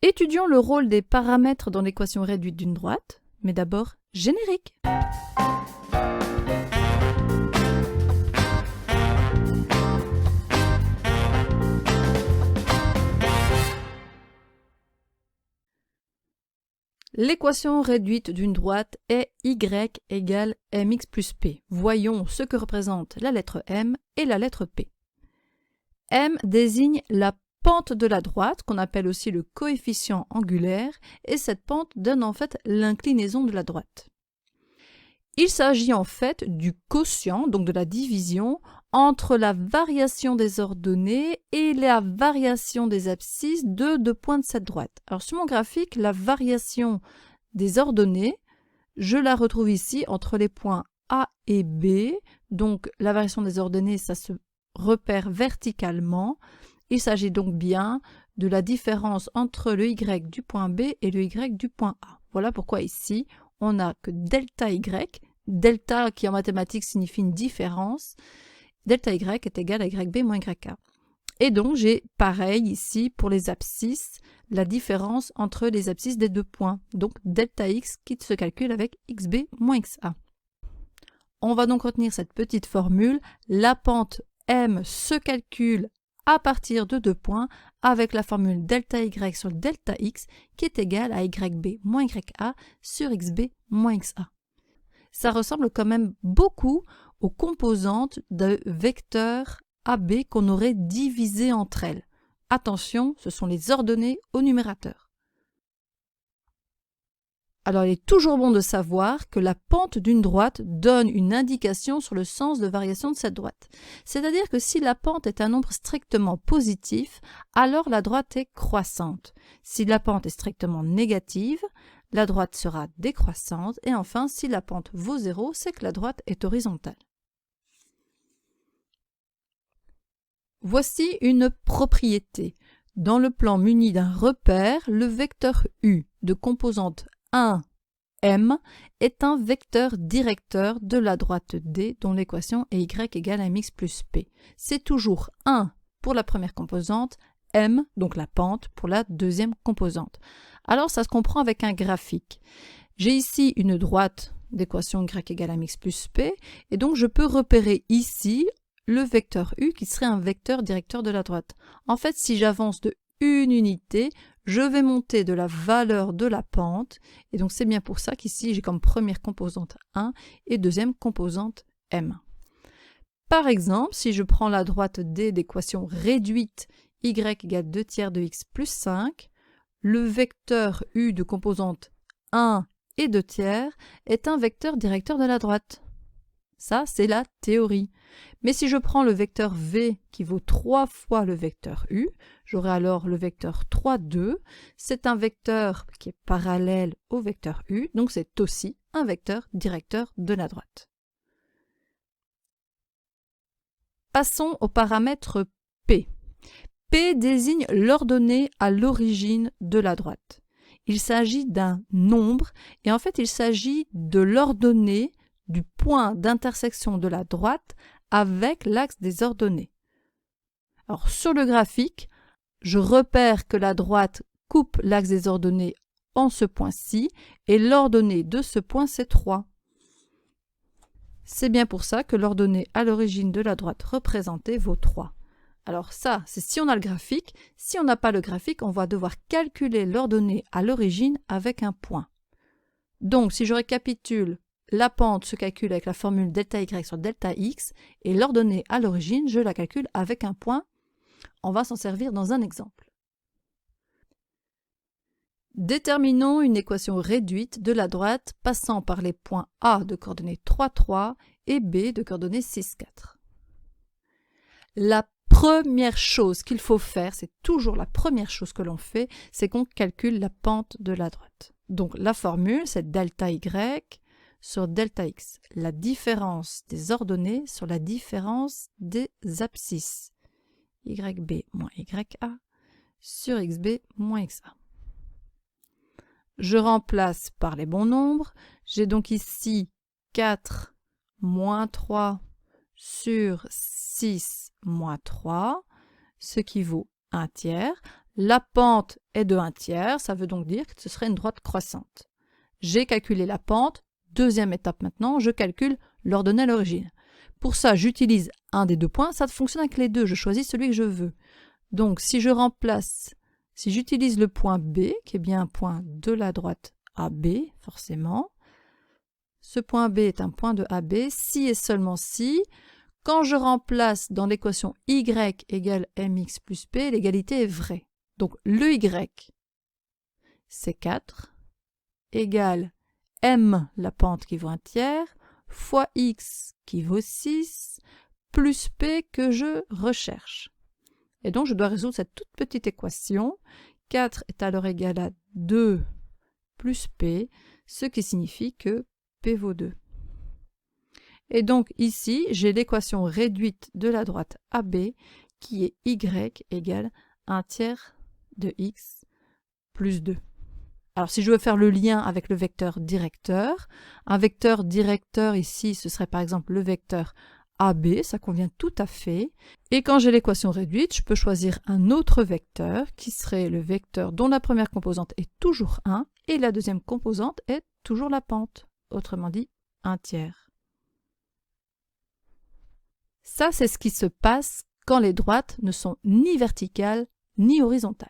Étudions le rôle des paramètres dans l'équation réduite d'une droite, mais d'abord générique. L'équation réduite d'une droite est y égale mx plus p. Voyons ce que représente la lettre m et la lettre p. M désigne la pente de la droite, qu'on appelle aussi le coefficient angulaire, et cette pente donne en fait l'inclinaison de la droite. Il s'agit en fait du quotient, donc de la division, entre la variation des ordonnées et la variation des abscisses de deux points de cette droite. Alors sur mon graphique, la variation des ordonnées, je la retrouve ici entre les points A et B. Donc la variation des ordonnées, ça se repère verticalement. Il s'agit donc bien de la différence entre le y du point B et le y du point A. Voilà pourquoi ici, on n'a que delta y, delta qui en mathématiques signifie une différence, delta y est égal à yb moins yk. Et donc j'ai pareil ici pour les abscisses, la différence entre les abscisses des deux points, donc delta x qui se calcule avec xb moins xa. On va donc retenir cette petite formule, la pente m se calcule à partir de deux points avec la formule delta y sur delta x qui est égale à yb moins yka sur xb moins xa. Ça ressemble quand même beaucoup aux composantes de vecteurs AB qu'on aurait divisées entre elles. Attention, ce sont les ordonnées au numérateur. Alors il est toujours bon de savoir que la pente d'une droite donne une indication sur le sens de variation de cette droite. C'est-à-dire que si la pente est un nombre strictement positif, alors la droite est croissante. Si la pente est strictement négative, la droite sera décroissante. Et enfin, si la pente vaut 0, c'est que la droite est horizontale. Voici une propriété. Dans le plan muni d'un repère, le vecteur U de composante 1, M, est un vecteur directeur de la droite D dont l'équation est y égale à mx plus p. C'est toujours 1 pour la première composante, M, donc la pente, pour la deuxième composante. Alors ça se comprend avec un graphique. J'ai ici une droite d'équation y égale à mx plus p, et donc je peux repérer ici le vecteur U qui serait un vecteur directeur de la droite. En fait, si j'avance de une unité, je vais monter de la valeur de la pente, et donc c'est bien pour ça qu'ici j'ai comme première composante 1 et deuxième composante M. Par exemple, si je prends la droite D d'équation réduite y égale 2 tiers de x plus 5, le vecteur U de composante 1 et 2 tiers est un vecteur directeur de la droite. Ça, c'est la théorie. Mais si je prends le vecteur V qui vaut 3 fois le vecteur U, j'aurai alors le vecteur 3, 2. C'est un vecteur qui est parallèle au vecteur U, donc c'est aussi un vecteur directeur de la droite. Passons au paramètre P. P désigne l'ordonnée à l'origine de la droite. Il s'agit d'un nombre et en fait il s'agit de l'ordonnée du point d'intersection de la droite avec l'axe des ordonnées. Alors sur le graphique, je repère que la droite coupe l'axe des ordonnées en ce point-ci et l'ordonnée de ce point c'est 3. C'est bien pour ça que l'ordonnée à l'origine de la droite représentée vaut 3. Alors ça, c'est si on a le graphique. Si on n'a pas le graphique, on va devoir calculer l'ordonnée à l'origine avec un point. Donc si je récapitule, la pente se calcule avec la formule delta y sur delta x et l'ordonnée à l'origine, je la calcule avec un point. On va s'en servir dans un exemple. Déterminons une équation réduite de la droite passant par les points A de coordonnées 3, 3 et B de coordonnées 6, 4. La première chose qu'il faut faire, c'est toujours la première chose que l'on fait, c'est qu'on calcule la pente de la droite. Donc la formule, c'est delta y sur delta x, la différence des ordonnées sur la différence des abscisses, yb moins yka sur xb moins xa. Je remplace par les bons nombres, j'ai donc ici 4 moins 3 sur 6 moins 3, ce qui vaut 1 tiers. La pente est de 1/3, ça veut donc dire que ce serait une droite croissante. J'ai calculé la pente. Deuxième étape maintenant, je calcule l'ordonnée à l'origine. Pour ça, j'utilise un des deux points. Ça fonctionne avec les deux, je choisis celui que je veux. Donc, si j'utilise le point B, qui est bien un point de la droite AB, forcément. Ce point B est un point de AB, si et seulement si. Quand je remplace dans l'équation y égale mx plus p, l'égalité est vraie. Donc, le y, c'est 4, égale m, la pente qui vaut 1/3, fois x qui vaut 6, plus p que je recherche. Et donc, je dois résoudre cette toute petite équation. 4 est alors égal à 2 plus p, ce qui signifie que p vaut 2. Et donc, ici, j'ai l'équation réduite de la droite AB qui est y égale 1/3 de x plus 2. Alors, si je veux faire le lien avec le vecteur directeur, un vecteur directeur ici, ce serait par exemple le vecteur AB, ça convient tout à fait. Et quand j'ai l'équation réduite, je peux choisir un autre vecteur qui serait le vecteur dont la première composante est toujours 1 et la deuxième composante est toujours la pente, autrement dit 1/3. Ça, c'est ce qui se passe quand les droites ne sont ni verticales ni horizontales.